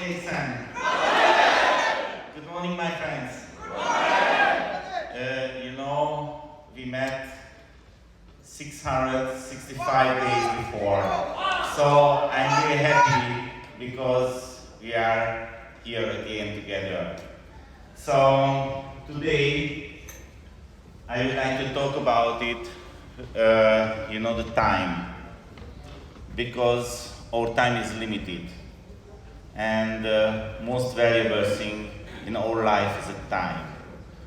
DXN. Good morning, my friends. We met 665 days before. So I'm really happy because we are here again together. So today I would like to talk about it, the time. Because our time is limited. And the most valuable thing in our life is the time.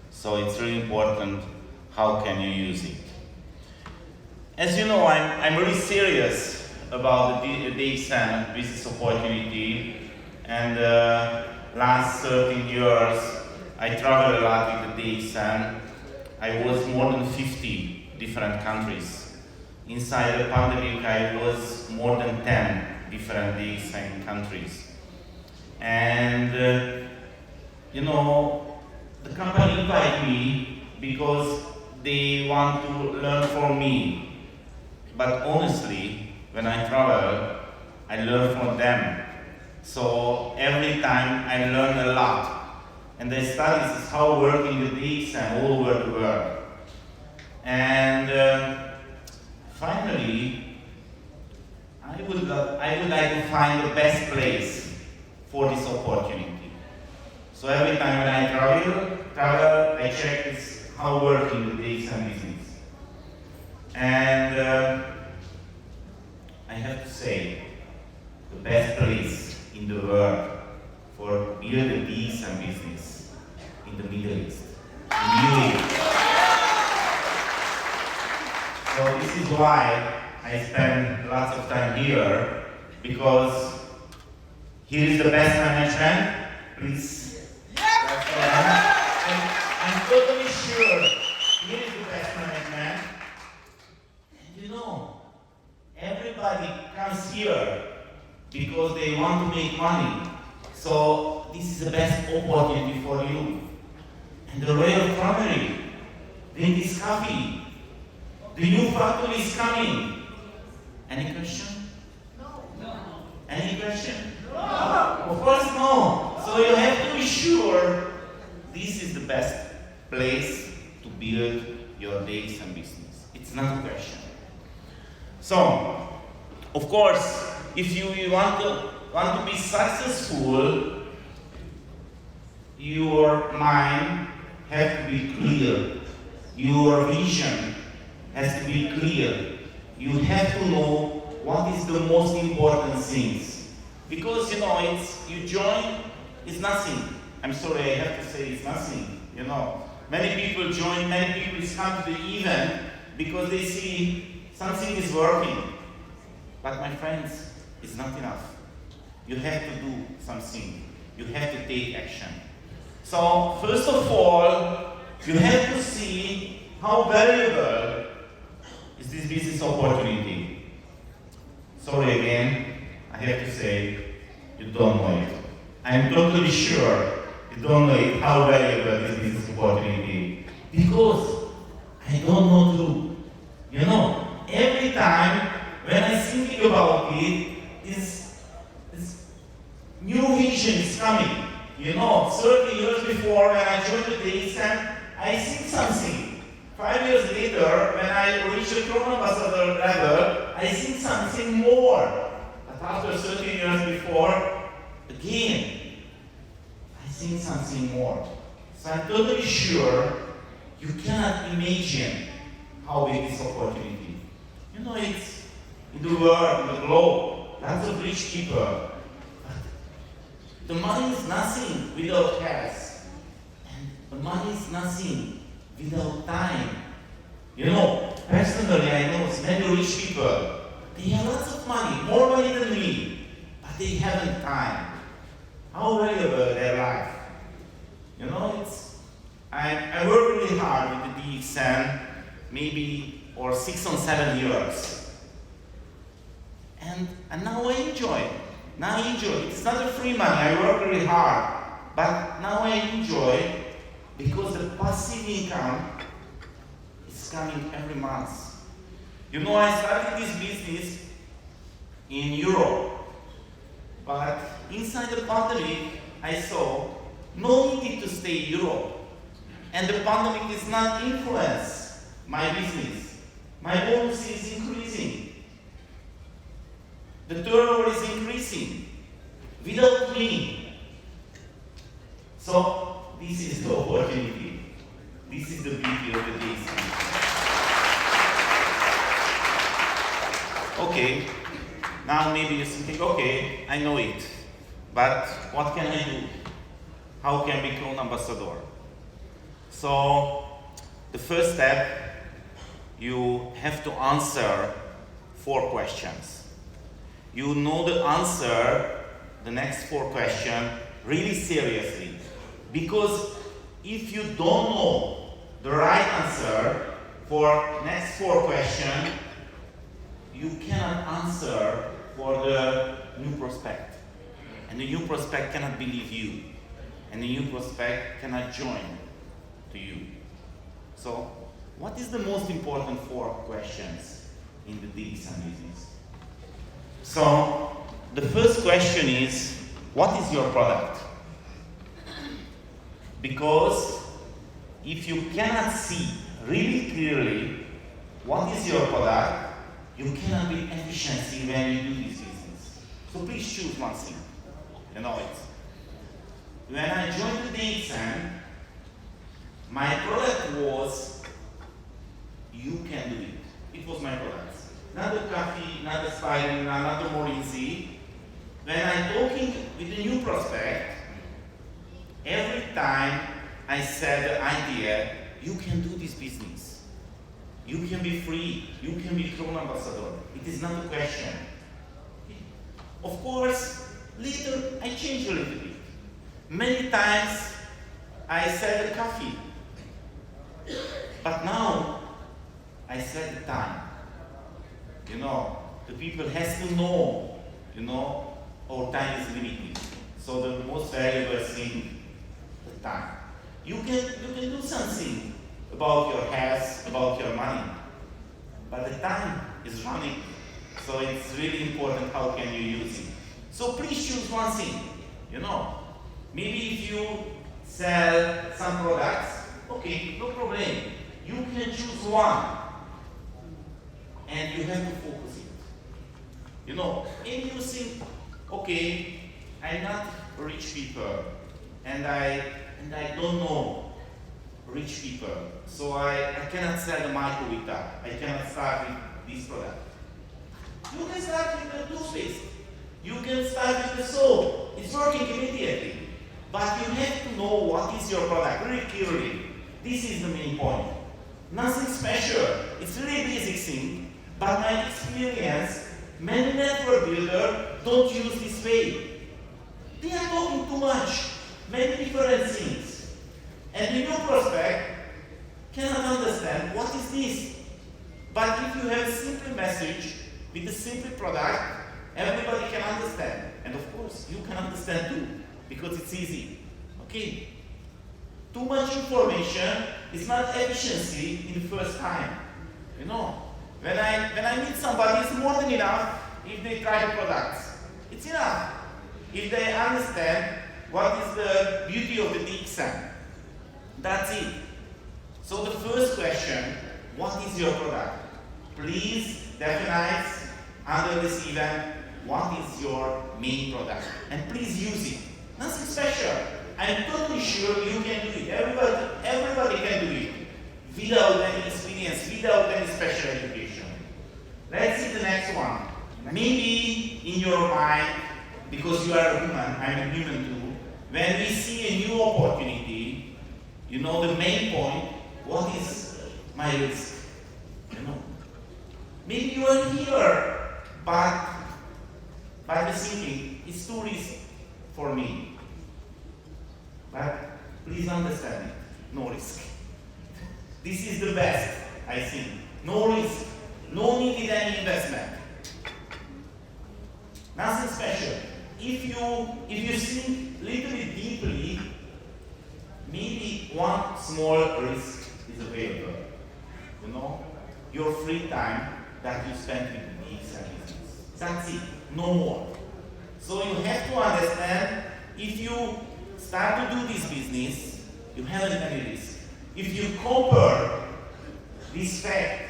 So it's really important how can you use it. As you know, I'm really serious about the DXN business opportunity, and last 13 years I traveled a lot with the DXN. I was more than 50 different countries. Inside the pandemic I was more than 10 different DXN countries. And the company invited me because they want to learn from me. But honestly, when I travel, I learn from them. So every time I learn a lot. And I study how working with DXN all over the world. And finally, I would like to find the best place for this opportunity. So every time when I travel, I check how working the DXN business. And I have to say, the best place in the world for build a DXN business in the Middle East. So this is why I spend lots of time here, because here is the best management. Please. I'm totally sure here is the best management. And everybody comes here because they want to make money. So this is the best opportunity for you. And the Royal Family, drink this coffee. The new factory is coming. Any question? No. Any question? No. Of course no. So you have to be sure this is the best place to build your DXN business. It's not a question. So, of course, if you want to be successful, your mind has to be clear. Your vision has to be clear. You have to know what is the most important things. Because you join, it's nothing. I'm sorry, I have to say it's nothing. Many people join, many people come to the event because they see something is working. But my friends, it's not enough. You have to do something. You have to take action. So first of all, you have to see how valuable is this business opportunity. Sorry again, I have to say, you don't know it. I'm totally sure you don't know it, how valuable is this business opportunity. Because I don't know too. Every time when I'm thinking about it, this new vision is coming. 30 years before when I joined the DXN, I think something. 5 years later, when I reached the Crowne ambassador level, I think something more. But after 13 years before, again, I think something more. So I'm totally sure you cannot imagine how big this opportunity. It's in the world, in the globe, lots of rich people. The money is nothing without health. And the money is nothing without time. Personally I know many rich people. They have lots of money, more money than me, but they haven't time. How valuable their life. I work really hard with the DXN, maybe or 6 or 7 years. And now I enjoy it. It's not a free money, I work really hard. But now I enjoy it because the passive income is coming every month. I started this business in Europe, but inside the pandemic, I saw no need to stay in Europe. And the pandemic is not influence my business. My bonus is increasing. The turnover is increasing without me. So this is the opportunity. This is the beauty of the DXN. Okay, now maybe you're thinking, okay, I know it, but what can I do? How can I be Crowne ambassador? So the first step, you have to answer 4 questions. You know the answer, the next 4 questions, really seriously. Because if you don't know the right answer for next 4 questions, you cannot answer for the new prospect. And the new prospect cannot believe you. And the new prospect cannot join to you. So, what is the most important 4 questions in the DXN business? So, the first question is, what is your product? Because if you cannot see really clearly what is your product, you cannot be efficient when you do this business. So please choose one thing. You know it. When I joined the DXN, my product was, you can do it. It was my product. Not the coffee, not the styling, not the more easy. When I'm talking with a new prospect, every time I said the idea, you can do this business. You can be free. You can be Crowne ambassador. It is not a question. Of course, later I changed a little bit. Many times I said the coffee. But now I said the time. You know, the people has to know, you know, our time is limited. So the most valuable thing, the time. You can do something about your health, about your money. But the time is running. So it's really important how can you use it. So please choose one thing, you know. Maybe if you sell some products, okay, no problem. You can choose one. And you have to focus it. You know, and you think, okay, I'm not rich people. And I don't know rich people. So I cannot sell the microwave. I cannot start with this product. You can start with the toothpaste. You can start with the soap. It's working immediately. But you have to know what is your product really clearly. This is the main point. Nothing special. It's really basic thing. But my experience, many network builders don't use this way. They are talking too much. Many different things. And the new prospect cannot understand what is this. But if you have a simple message with a simple product, everybody can understand. And of course, you can understand too, because it's easy. Okay? Too much information is not efficiency in the first time. You know, when I meet somebody, it's more than enough if they try the products. It's enough. If they understand what is the beauty of the DXN. That's it. So the first question, what is your product? Please define under this event, what is your main product? And please use it. Nothing special. I'm totally sure you can do it. Everybody can do it. Without any experience, without any special education. Let's see the next one. Maybe in your mind, because you are a human, I'm a human too, when we see a new opportunity, you know the main point, what is my risk? You know, maybe you are here, but by the thinking, it's too risky for me. But please understand it, no risk. This is the best, I think. No risk, no needed any investment. Nothing special. If you think a little bit deeply, maybe one small risk is available. You know, your free time that you spend with these business. That's it, no more. So you have to understand, if you start to do this business, you haven't any risk. If you compare this fact,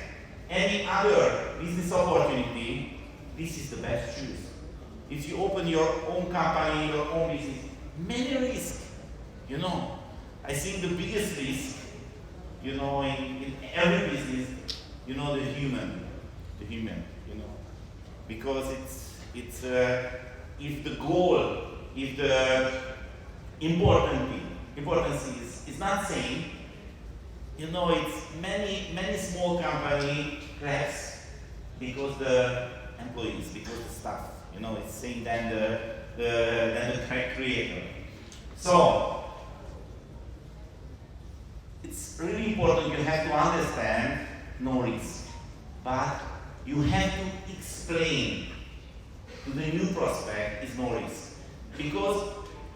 any other business opportunity, this is the best choice. If you open your own company, your own business, many risks, you know. I think the biggest risk, you know, in every business, you know, the human, you know, because it's if the goal, if the importance is not same, you know, it's many small company cracks because the employees, because the staff, you know, it's same than the creator. So it's really important. You have to understand no risk, but you have to explain to the new prospect is no risk, because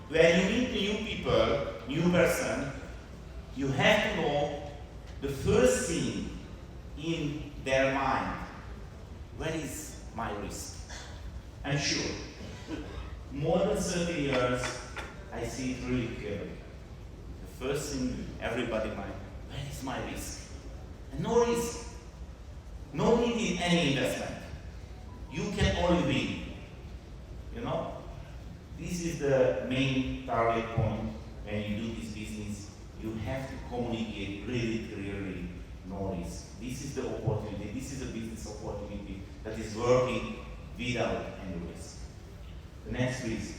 when you meet new people, new person, you have to know the first thing in their mind. Where is my risk? I'm sure. More than 30 years, I see it really clearly. The first thing everybody mind, where is my risk? And no risk. No need in any investment. You can only win. You know? This is the main target point when you do this business. You have to communicate really clearly, no risk. This is the opportunity, this is a business opportunity that is working without any risk. The next please.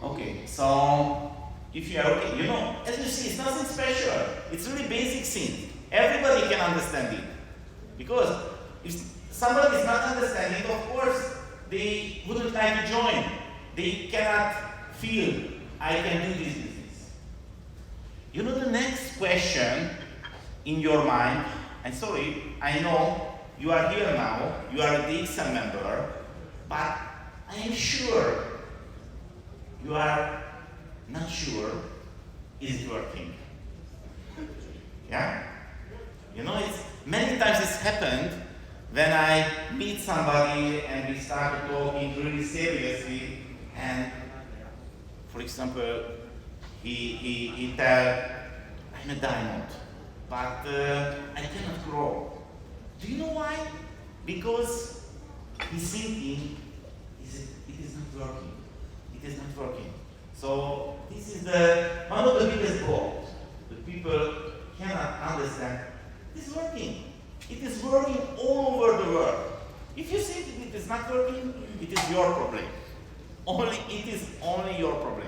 Okay, so if you are okay, you know, as you see, it's nothing special. It's really basic thing. Everybody can understand it. Because if somebody is not understanding, of course, they wouldn't like to join. They cannot feel, I can do this business. You know, the next question in your mind, and sorry, I know you are here now, you are a DXN member, but I am sure you are not sure, is it working? Yeah? You know, many times it's happened when I meet somebody and we start talking really seriously, and for example, he tell, I'm a diamond, but I cannot grow. Do you know why? Because he's thinking, it is not working. It is not working. So this is one of the biggest goals. The people cannot understand. It is working. It is working all over the world. If you think it is not working, it is your problem. It is only your problem.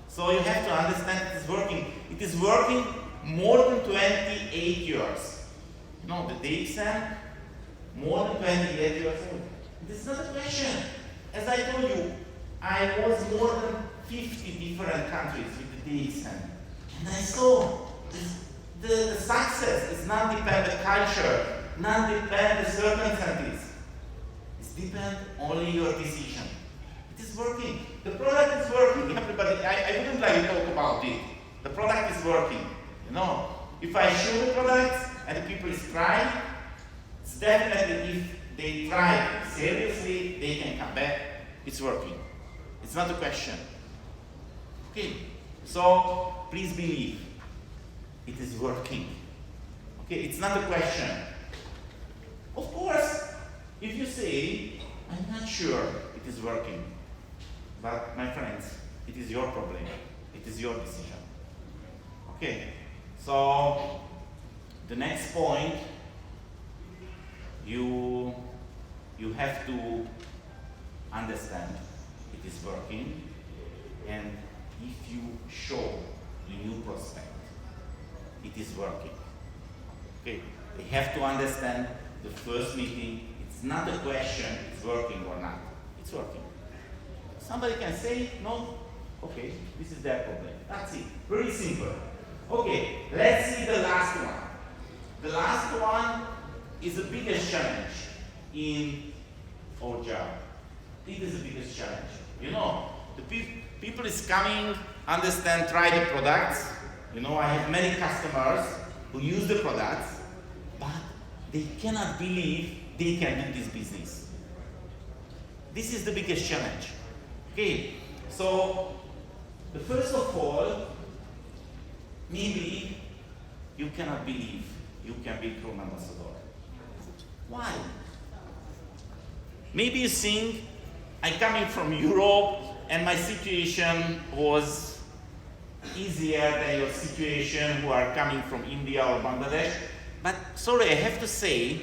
So you have to understand it is working. It is working more than 28 years. You know, the DXN, more than 28 years old. This is not a question. As I told you, I was more than 50 different countries with the DXN. And I saw the success is not dependent culture, not dependent circumstances. It depends only your decision. It is working. The product is working. Everybody, I wouldn't like to talk about it. The product is working. You know, if I show the product and the people is trying, it's definitely if they try seriously, they can come back. It's working. It's not a question. Okay, so please believe it is working. Okay, it's not a question. Of course, if you say, I'm not sure it is working, but my friends, it is your problem. It is your decision. Okay, so the next point, you have to understand it is working, and if you show the new prospect, it is working. Okay, they have to understand the first meeting, it's not a question, it's working or not. It's working. Somebody can say, no, okay, this is their problem. That's it, very simple. Okay, let's see the last one. The last one is the biggest challenge in our job. It is the biggest challenge. You know, the people is coming, understand, try the products. You know, I have many customers who use the products, but they cannot believe they can do this business. This is the biggest challenge. Okay, so the first of all, maybe you cannot believe you can be Crowne ambassador. Why? Maybe you think I'm coming from Europe and my situation was easier than your situation who are coming from India or Bangladesh. But sorry, I have to say,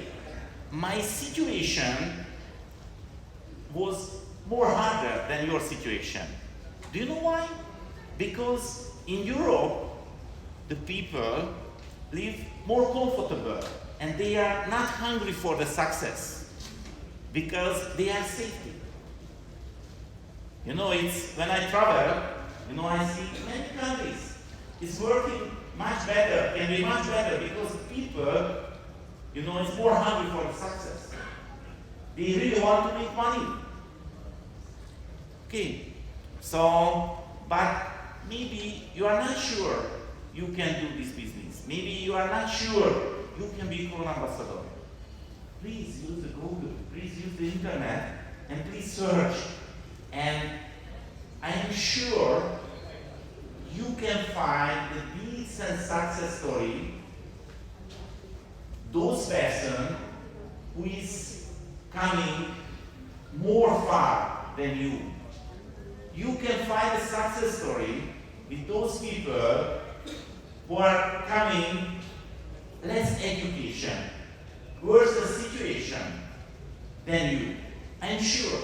my situation was more harder than your situation. Do you know why? Because in Europe, the people live more comfortable and they are not hungry for the success because they are safety. You know, it's when I travel, you know, I see many countries. It's working much better, can be much better because people, you know, it's more hungry for the success. They really want to make money. Okay, so, but maybe you are not sure you can do this business. Maybe you are not sure you can be Crowne ambassador. Please use the Google, please use the internet, and please search. And I am sure you can find the DXN success story, those person who is coming more far than you. You can find a success story with those people who are coming less education, worse the situation than you. I'm sure.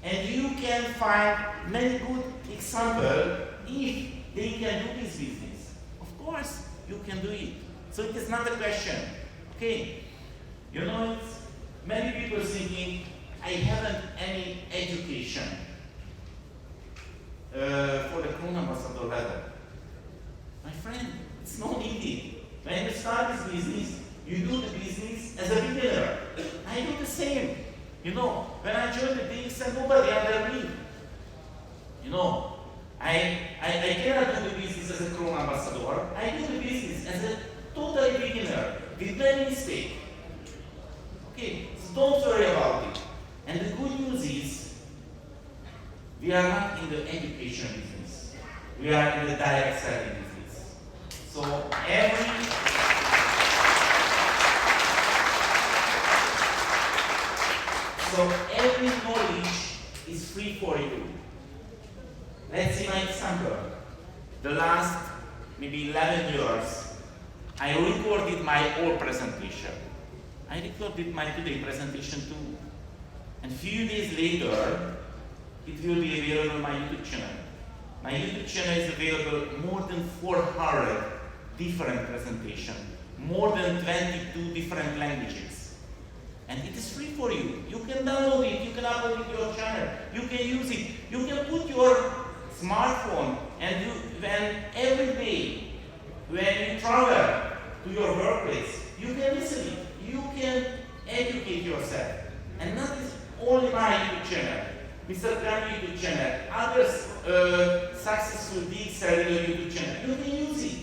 And you can find many good examples if they can do this business. Of course, you can do it. So it is not a question. Okay. You know, it's many people thinking, I haven't any education for the Crowne ambassador level. My friend, it's not easy. When you start this business, you do the business as a beginner. I do the same. You know, when I joined the DXN, nobody under me. You know, I cannot do the business as a Crowne ambassador. I do the business as a totally beginner with many mistakes. Okay, so don't worry about it. And the good news is, we are not in the education business. We are in the direct selling business. So every knowledge is free for you. Let's see my example. The last maybe 11 years, I recorded my old presentation. I recorded my today presentation too. And a few days later, it will be available on my YouTube channel. My YouTube channel is available more than 400 different presentations, more than 22 different languages. And it is free for you. You can download it, you can upload it to your channel, you can use it, you can put your smartphone and when every day, when you travel to your workplace, you can listen it, you can educate yourself. And not only my YouTube channel, Mr. Crowne YouTube channel, other successful DXN YouTube channel, you can use it.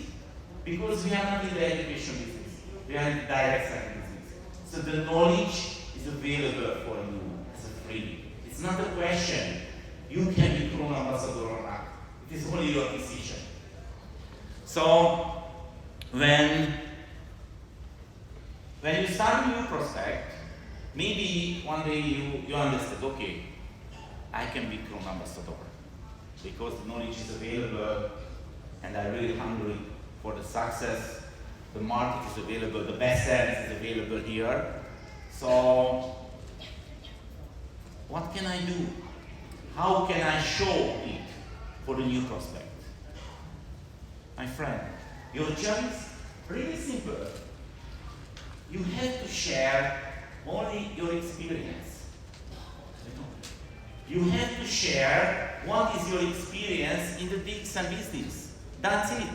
Because we are not in the education business, we are in the direct selling business. So the knowledge is available for you as a free. It's not a question, you can be Crowne ambassador or not. It is only your decision. So when you start a new prospect, maybe one day you understand, okay, I can be Crowne ambassador because the knowledge is available and I'm really hungry for the success. The market is available, the best service is available here. So what can I do? How can I show it for the new prospect? My friend, your job is really simple. You have to share only your experience. You have to share what is your experience in the DXN business. That's it.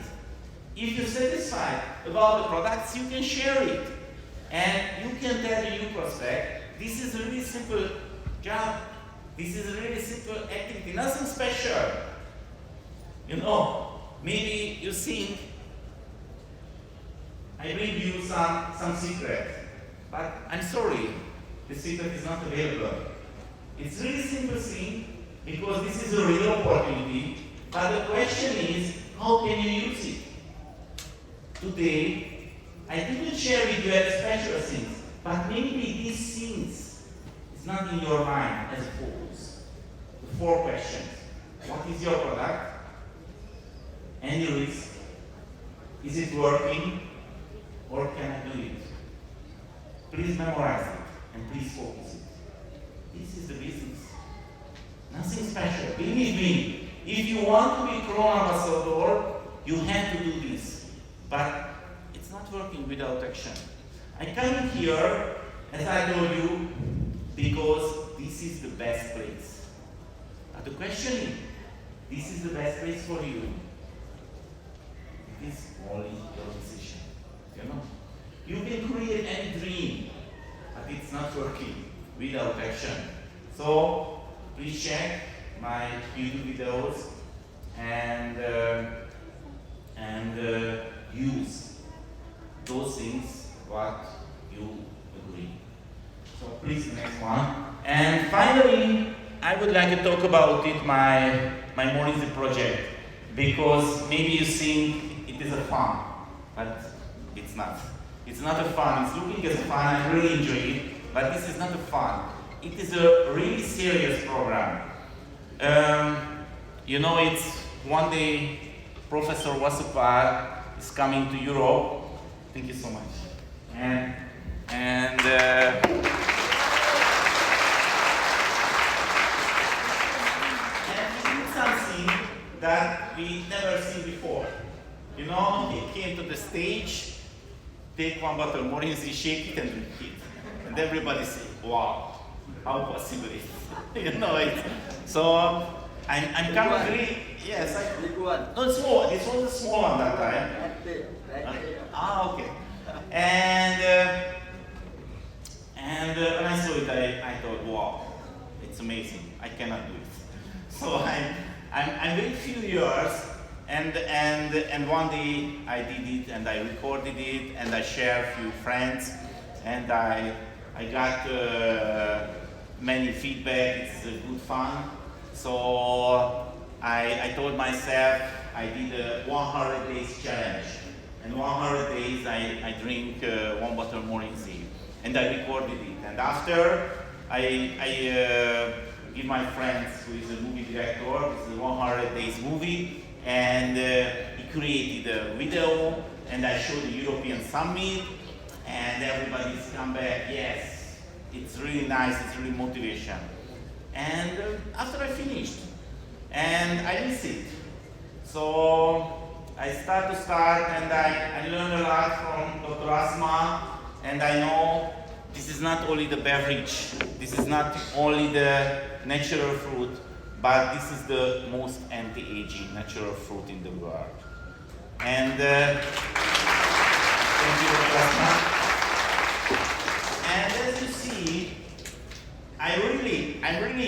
If you're satisfied about the products, you can share it. And you can tell the new prospect, this is a really simple job. This is a really simple activity, nothing special. You know, maybe you think, I bring you some secret, but I'm sorry, the secret is not available. It's really simple thing because this is a real opportunity. But the question is, how can you use it? Today, I didn't share with you any special things, but maybe these things is not in your mind as focus. The 4 questions. What is your product? Any risk? Is it working? Or can I do it? Please memorize it and please focus it. This is the business. Nothing special. Believe me, if you want to be Crowne ambassador, you have to do this. But it's not working without action. I come here, as I told you, because this is the best place. But the question is, this is the best place for you. It is only your decision. You know? You can create any dream, but it's not working without action. So please check my YouTube videos and use those things what you agree. So please, next one. And finally, I would like to talk about it, my Morizzi project, because maybe you think it is a fun, but it's not. It's not a fun. It's looking as fun. I really enjoy it, but this is not a fun. It is a really serious program. You know, it's one day Professor Wasupar is coming to Europe. Thank you so much. And he did something that we never seen before. You know, he came to the stage, take one bottle of Morizzi, shake it and drink it. And everybody say, wow, how possible is it? You know, so I'm coming really, yes. Big one. No, small, this was a small one that time. Okay. And when I saw it, I thought, wow, it's amazing. I cannot do it. So I'm very few years, and one day I did it, and I recorded it, and I shared a few friends, and I got many feedback. It's good fun. So I told myself I did a 100 days challenge. And 100 days I drink 1 bottle more Morizzi. And I recorded it. And after I give my friends, who is a movie director, this is a 100 days movie, and he created a video, and I showed the European Summit, and everybody's come back, yes, it's really nice, it's really motivation. And after I finished, and I miss it. So I start, and I learn a lot from Dr. Asma, and I know this is not only the beverage, this is not only the natural fruit, but this is the most anti-aging natural fruit in the world. And thank you, Dr. Asma. And as you see, I really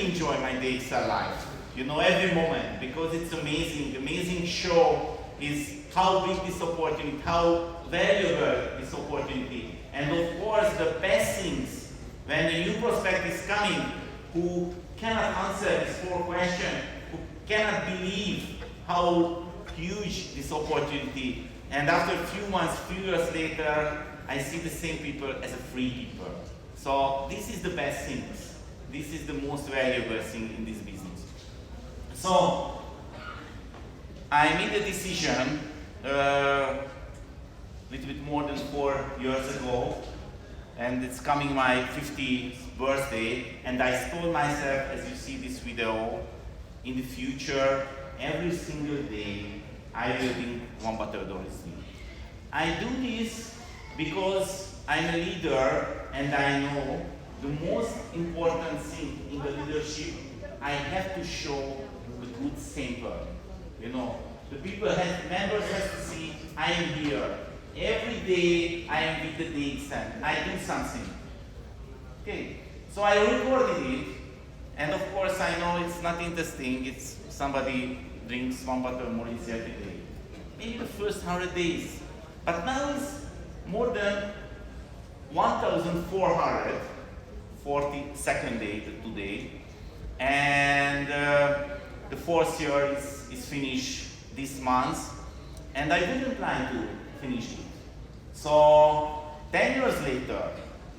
enjoy my days alive. You know, every moment, because it's amazing show is how big this opportunity, how valuable this opportunity. And of course, the best things, when a new prospect is coming, who cannot answer these 4 questions, who cannot believe how huge this opportunity, and after a few months, few years later, I see the same people as a free people. So this is the best things. This is the most valuable thing in this business. So I made a decision a little bit more than 4 years ago, and it's coming my 50th birthday, and I told myself, as you see this video, in the future, every single day, I will drink 1 bottle of Morizzi. I do this because I'm a leader, and I know the most important thing in the leadership, I have to show the good sample. You know, the members have to see I am here. Every day I am with the DXN. I do something. Okay, so I recorded it, and of course I know it's not interesting. It's somebody drinks 1 bottle of Morizzi every day. Maybe the first 100 days. But now it's more than 1,442nd day today. and the fourth year is finished this month, and I didn't plan to finish it. So 10 years later,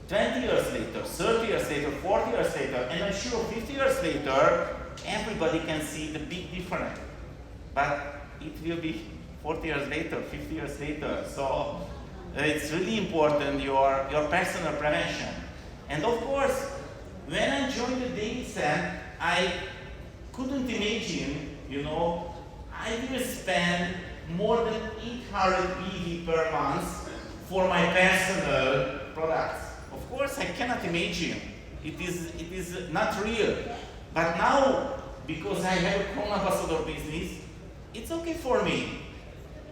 20 years later, 30 years later, 40 years later, and I'm sure 50 years later, everybody can see the big difference. But it will be 40 years later, 50 years later. So it's really important, your personal prevention. And of course, when I joined the DXN, I couldn't imagine, I will spend more than 800 BV per month for my personal products. Of course, I cannot imagine. It is not real. But now, because I have a Crowne ambassador business, it's okay for me.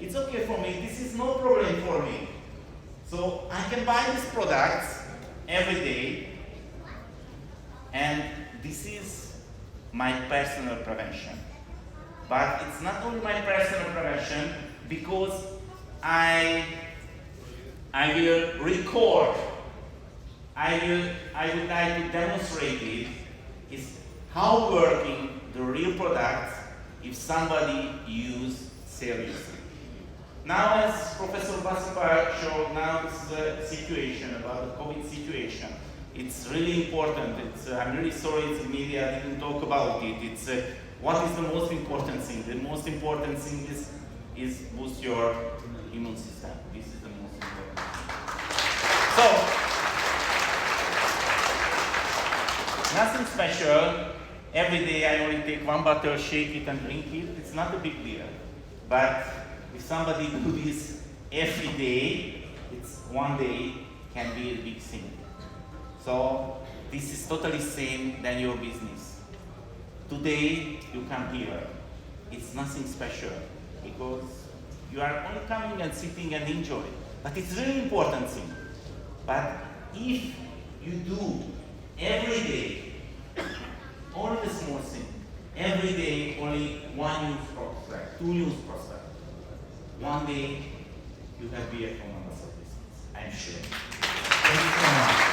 It's okay for me. This is no problem for me. So I can buy these products every day, and this is my personal prevention. But it's not only my personal prevention, because I will record, I would like to demonstrate it, is how working the real products if somebody use seriously. Now, as Professor Basipar showed, now this is a situation about the COVID situation. It's really important. I'm really sorry it's the media didn't talk about it. It's what is the most important thing? The most important thing is boost your immune system. This is the most important. So, nothing special. Every day I only take one bottle, shake it and drink it. It's not a big deal. But if somebody do this every day, it's one day can be a big thing. So this is totally same than your business. Today you come here. It's nothing special because you are only coming and sitting and enjoy. But it's really important thing. But if you do every day, only the small thing, every day only one news prospect, 2 news prospects, one day you can be a Crowne ambassador business, I'm sure. Thank you so much.